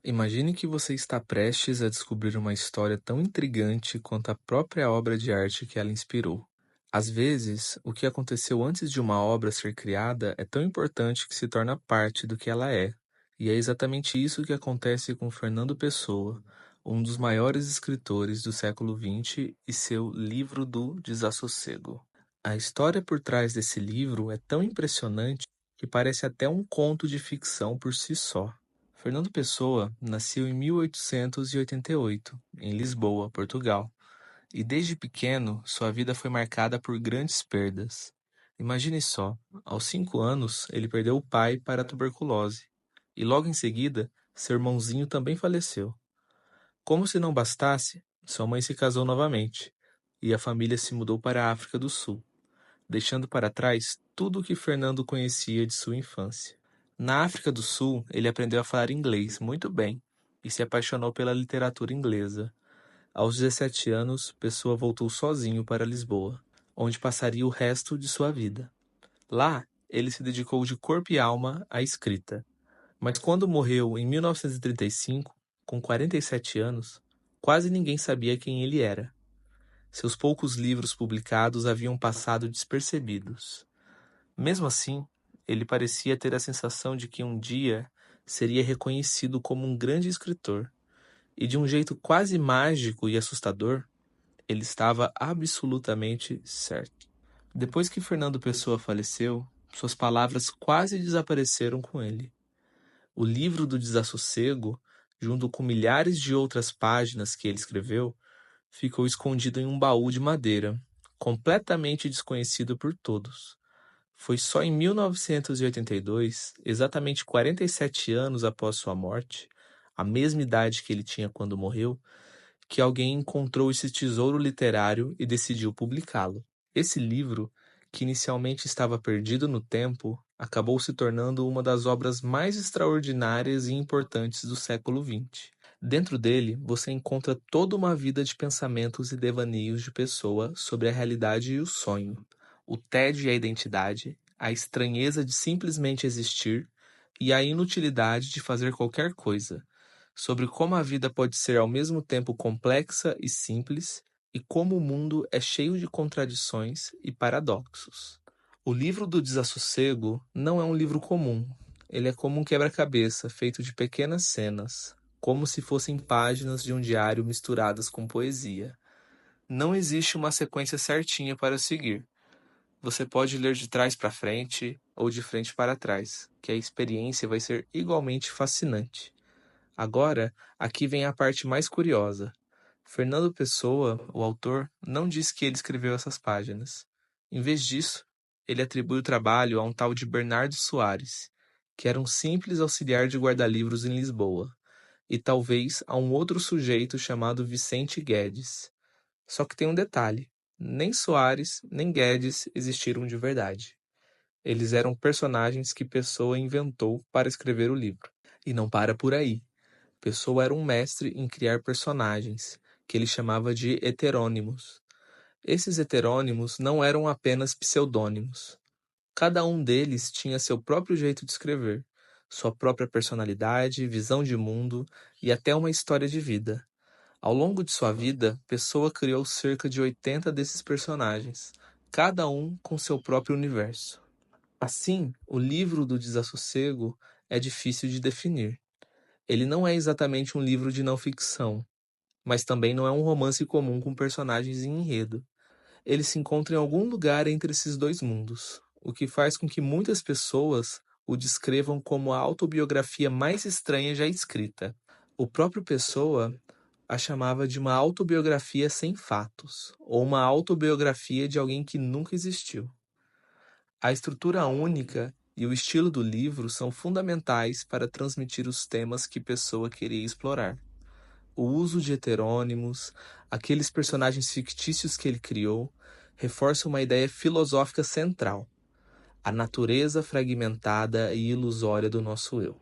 Imagine que você está prestes a descobrir uma história tão intrigante quanto a própria obra de arte que ela inspirou. Às vezes, o que aconteceu antes de uma obra ser criada é tão importante que se torna parte do que ela é. E é exatamente isso que acontece com Fernando Pessoa, um dos maiores escritores do século XX e seu Livro do Desassossego. A história por trás desse livro é tão impressionante que parece até um conto de ficção por si só. Fernando Pessoa nasceu em 1888, em Lisboa, Portugal, e desde pequeno sua vida foi marcada por grandes perdas. Imagine só, aos 5 anos ele perdeu o pai para a tuberculose, e logo em seguida seu irmãozinho também faleceu. Como se não bastasse, sua mãe se casou novamente, e a família se mudou para a África do Sul, deixando para trás tudo o que Fernando conhecia de sua infância. Na África do Sul, ele aprendeu a falar inglês muito bem e se apaixonou pela literatura inglesa. Aos 17 anos, Pessoa voltou sozinho para Lisboa, onde passaria o resto de sua vida. Lá, ele se dedicou de corpo e alma à escrita. Mas quando morreu em 1935, com 47 anos, quase ninguém sabia quem ele era. Seus poucos livros publicados haviam passado despercebidos. Mesmo assim, ele parecia ter a sensação de que um dia seria reconhecido como um grande escritor, e de um jeito quase mágico e assustador, ele estava absolutamente certo. Depois que Fernando Pessoa faleceu, suas palavras quase desapareceram com ele. O livro do Desassossego, junto com milhares de outras páginas que ele escreveu, ficou escondido em um baú de madeira, completamente desconhecido por todos. Foi só em 1982, exatamente 47 anos após sua morte, a mesma idade que ele tinha quando morreu, que alguém encontrou esse tesouro literário e decidiu publicá-lo. Esse livro, que inicialmente estava perdido no tempo, acabou se tornando uma das obras mais extraordinárias e importantes do século XX. Dentro dele, você encontra toda uma vida de pensamentos e devaneios de Pessoa sobre a realidade e o sonho, o tédio e a identidade, a estranheza de simplesmente existir e a inutilidade de fazer qualquer coisa, sobre como a vida pode ser ao mesmo tempo complexa e simples, e como o mundo é cheio de contradições e paradoxos. O livro do Desassossego não é um livro comum. Ele é como um quebra-cabeça feito de pequenas cenas, como se fossem páginas de um diário misturadas com poesia. Não existe uma sequência certinha para seguir. Você pode ler de trás para frente ou de frente para trás, que a experiência vai ser igualmente fascinante. Agora, aqui vem a parte mais curiosa. Fernando Pessoa, o autor, não diz que ele escreveu essas páginas. Em vez disso, ele atribui o trabalho a um tal de Bernardo Soares, que era um simples auxiliar de guarda-livros em Lisboa, e talvez a um outro sujeito chamado Vicente Guedes. Só que tem um detalhe: nem Soares nem Guedes existiram de verdade. Eles eram personagens que Pessoa inventou para escrever o livro. E não para por aí. Pessoa era um mestre em criar personagens, que ele chamava de heterônimos. Esses heterônimos não eram apenas pseudônimos. Cada um deles tinha seu próprio jeito de escrever, sua própria personalidade, visão de mundo e até uma história de vida. Ao longo de sua vida, Pessoa criou cerca de 80 desses personagens, cada um com seu próprio universo. Assim, o livro do Desassossego é difícil de definir. Ele não é exatamente um livro de não ficção, mas também não é um romance comum com personagens em enredo. Ele se encontra em algum lugar entre esses dois mundos, o que faz com que muitas pessoas o descrevam como a autobiografia mais estranha já escrita. O próprio Pessoa a chamava de uma autobiografia sem fatos, ou uma autobiografia de alguém que nunca existiu. A estrutura única e o estilo do livro são fundamentais para transmitir os temas que Pessoa queria explorar. O uso de heterônimos, aqueles personagens fictícios que ele criou, reforça uma ideia filosófica central: a natureza fragmentada e ilusória do nosso eu.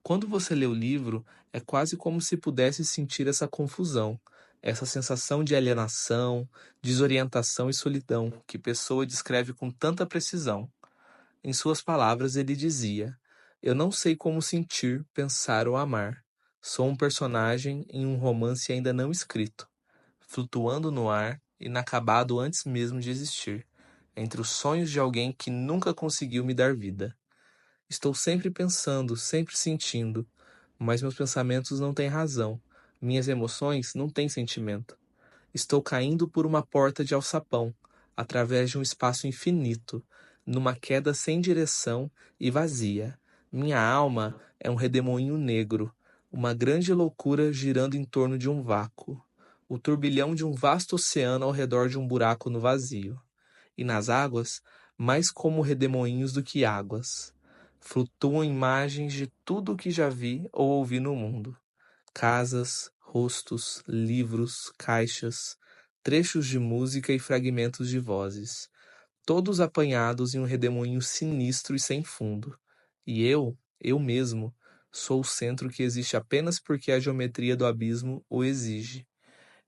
Quando você lê o livro, é quase como se pudesse sentir essa confusão, essa sensação de alienação, desorientação e solidão que Pessoa descreve com tanta precisão. Em suas palavras, ele dizia: "Eu não sei como sentir, pensar ou amar. Sou um personagem em um romance ainda não escrito, flutuando no ar, inacabado antes mesmo de existir, entre os sonhos de alguém que nunca conseguiu me dar vida. Estou sempre pensando, sempre sentindo, mas meus pensamentos não têm razão, minhas emoções não têm sentimento. Estou caindo por uma porta de alçapão, através de um espaço infinito, numa queda sem direção e vazia. Minha alma é um redemoinho negro, uma grande loucura girando em torno de um vácuo, o turbilhão de um vasto oceano ao redor de um buraco no vazio. E nas águas, mais como redemoinhos do que águas. Flutuam imagens de tudo o que já vi ou ouvi no mundo. Casas, rostos, livros, caixas, trechos de música e fragmentos de vozes, todos apanhados em um redemoinho sinistro e sem fundo. E eu mesmo, sou o centro que existe apenas porque a geometria do abismo o exige.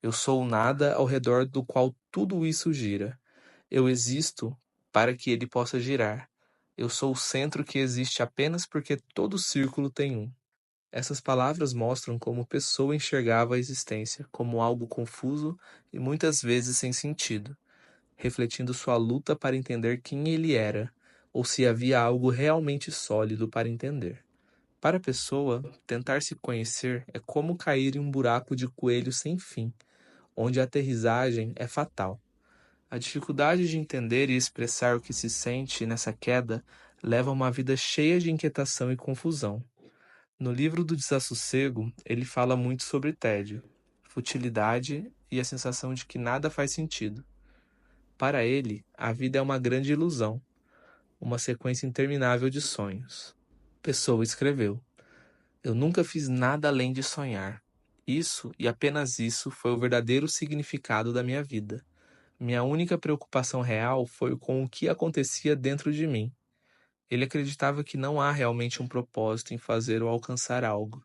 Eu sou o nada ao redor do qual tudo isso gira. Eu existo para que ele possa girar. Eu sou o centro que existe apenas porque todo círculo tem um. Essas palavras mostram como Pessoa enxergava a existência como algo confuso e muitas vezes sem sentido, refletindo sua luta para entender quem ele era, ou se havia algo realmente sólido para entender. Para a Pessoa, tentar se conhecer é como cair em um buraco de coelho sem fim, onde a aterrissagem é fatal. A dificuldade de entender e expressar o que se sente nessa queda leva a uma vida cheia de inquietação e confusão. No livro do Desassossego, ele fala muito sobre tédio, futilidade e a sensação de que nada faz sentido. Para ele, a vida é uma grande ilusão, uma sequência interminável de sonhos. Pessoa escreveu: Eu nunca fiz nada além de sonhar. Isso, e apenas isso, foi o verdadeiro significado da minha vida. Minha única preocupação real foi com o que acontecia dentro de mim. Ele acreditava que não há realmente um propósito em fazer ou alcançar algo.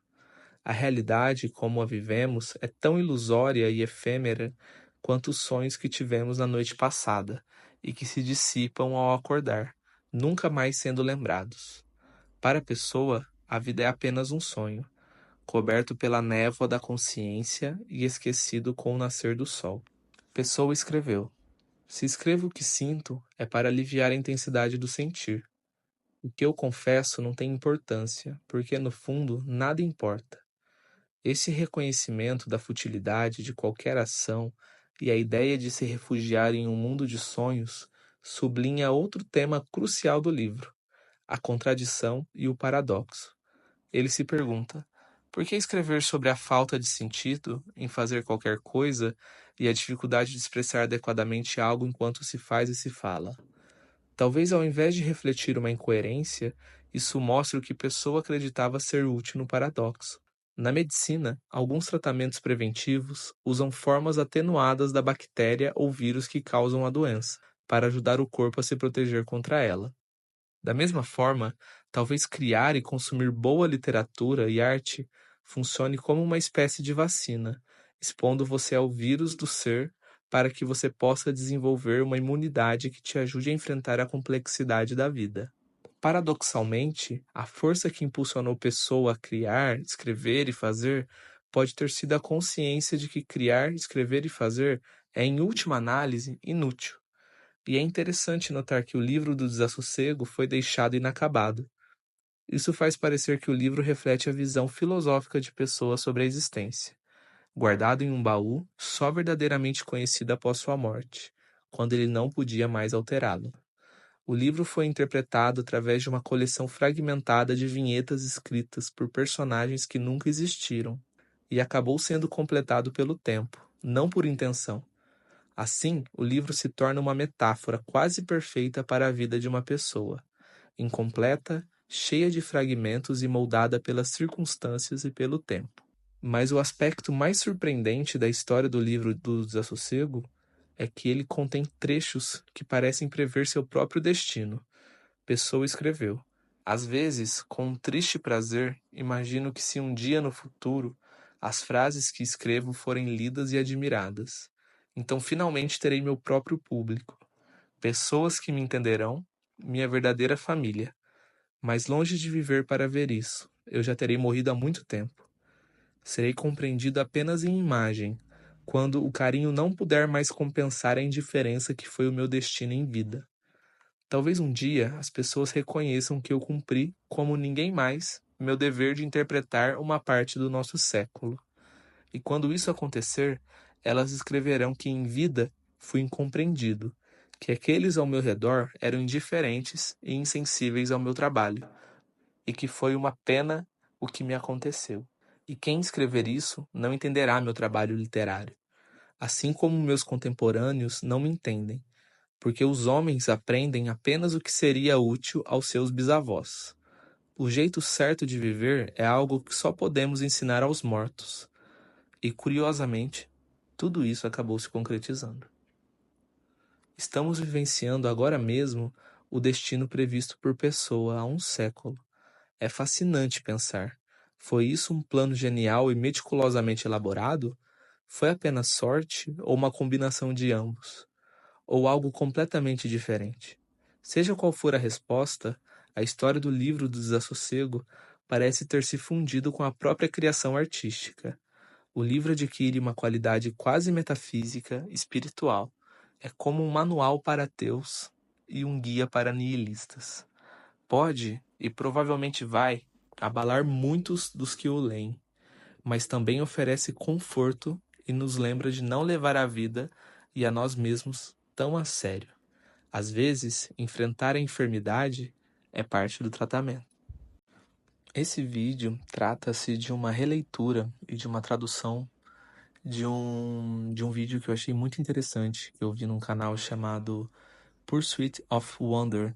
A realidade, como a vivemos, é tão ilusória e efêmera quanto os sonhos que tivemos na noite passada e que se dissipam ao acordar, nunca mais sendo lembrados. Para a pessoa, a vida é apenas um sonho, coberto pela névoa da consciência e esquecido com o nascer do sol. Pessoa escreveu: Se escrevo o que sinto, é para aliviar a intensidade do sentir. O que eu confesso não tem importância, porque no fundo nada importa. Esse reconhecimento da futilidade de qualquer ação e a ideia de se refugiar em um mundo de sonhos sublinha outro tema crucial do livro: a contradição e o paradoxo. Ele se pergunta: por que escrever sobre a falta de sentido em fazer qualquer coisa e a dificuldade de expressar adequadamente algo enquanto se faz e se fala? Talvez ao invés de refletir uma incoerência, isso mostre o que Pessoa acreditava ser útil no paradoxo. Na medicina, alguns tratamentos preventivos usam formas atenuadas da bactéria ou vírus que causam a doença, para ajudar o corpo a se proteger contra ela. Da mesma forma, talvez criar e consumir boa literatura e arte funcione como uma espécie de vacina, expondo você ao vírus do ser para que você possa desenvolver uma imunidade que te ajude a enfrentar a complexidade da vida. Paradoxalmente, a força que impulsionou Pessoa a criar, escrever e fazer pode ter sido a consciência de que criar, escrever e fazer é, em última análise, inútil. E é interessante notar que o livro do Desassossego foi deixado inacabado. Isso faz parecer que o livro reflete a visão filosófica de Pessoa sobre a existência, guardado em um baú só verdadeiramente conhecido após sua morte, quando ele não podia mais alterá-lo. O livro foi interpretado através de uma coleção fragmentada de vinhetas escritas por personagens que nunca existiram, e acabou sendo completado pelo tempo, não por intenção. Assim, o livro se torna uma metáfora quase perfeita para a vida de uma pessoa, incompleta, cheia de fragmentos e moldada pelas circunstâncias e pelo tempo. Mas o aspecto mais surpreendente da história do livro do Desassossego é que ele contém trechos que parecem prever seu próprio destino. Pessoa escreveu: Às vezes, com um triste prazer, imagino que se um dia no futuro as frases que escrevo forem lidas e admiradas, então finalmente terei meu próprio público, pessoas que me entenderão, minha verdadeira família. Mas longe de viver para ver isso, eu já terei morrido há muito tempo. Serei compreendido apenas em imagem, quando o carinho não puder mais compensar a indiferença que foi o meu destino em vida. Talvez um dia as pessoas reconheçam que eu cumpri, como ninguém mais, meu dever de interpretar uma parte do nosso século. E quando isso acontecer, elas escreverão que em vida fui incompreendido, que aqueles ao meu redor eram indiferentes e insensíveis ao meu trabalho, e que foi uma pena o que me aconteceu. E quem escrever isso não entenderá meu trabalho literário, assim como meus contemporâneos não me entendem, porque os homens aprendem apenas o que seria útil aos seus bisavós. O jeito certo de viver é algo que só podemos ensinar aos mortos. E, curiosamente, tudo isso acabou se concretizando. Estamos vivenciando agora mesmo o destino previsto por Pessoa há um século. É fascinante pensar. Foi isso um plano genial e meticulosamente elaborado? Foi apenas sorte ou uma combinação de ambos? Ou algo completamente diferente? Seja qual for a resposta, a história do livro do Desassossego parece ter se fundido com a própria criação artística. O livro adquire uma qualidade quase metafísica, espiritual. É como um manual para ateus e um guia para nihilistas. Pode, e provavelmente vai, abalar muitos dos que o leem, mas também oferece conforto e nos lembra de não levar a vida e a nós mesmos tão a sério. Às vezes, enfrentar a enfermidade é parte do tratamento. Esse vídeo trata-se de uma releitura e de uma tradução de um vídeo que eu achei muito interessante, que eu vi num canal chamado Pursuit of Wonder.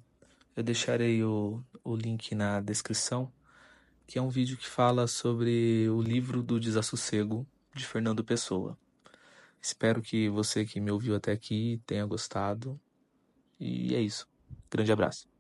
Eu deixarei o link na descrição, que é um vídeo que fala sobre o livro do Desassossego, de Fernando Pessoa. Espero que você que me ouviu até aqui tenha gostado. E é isso. Grande abraço.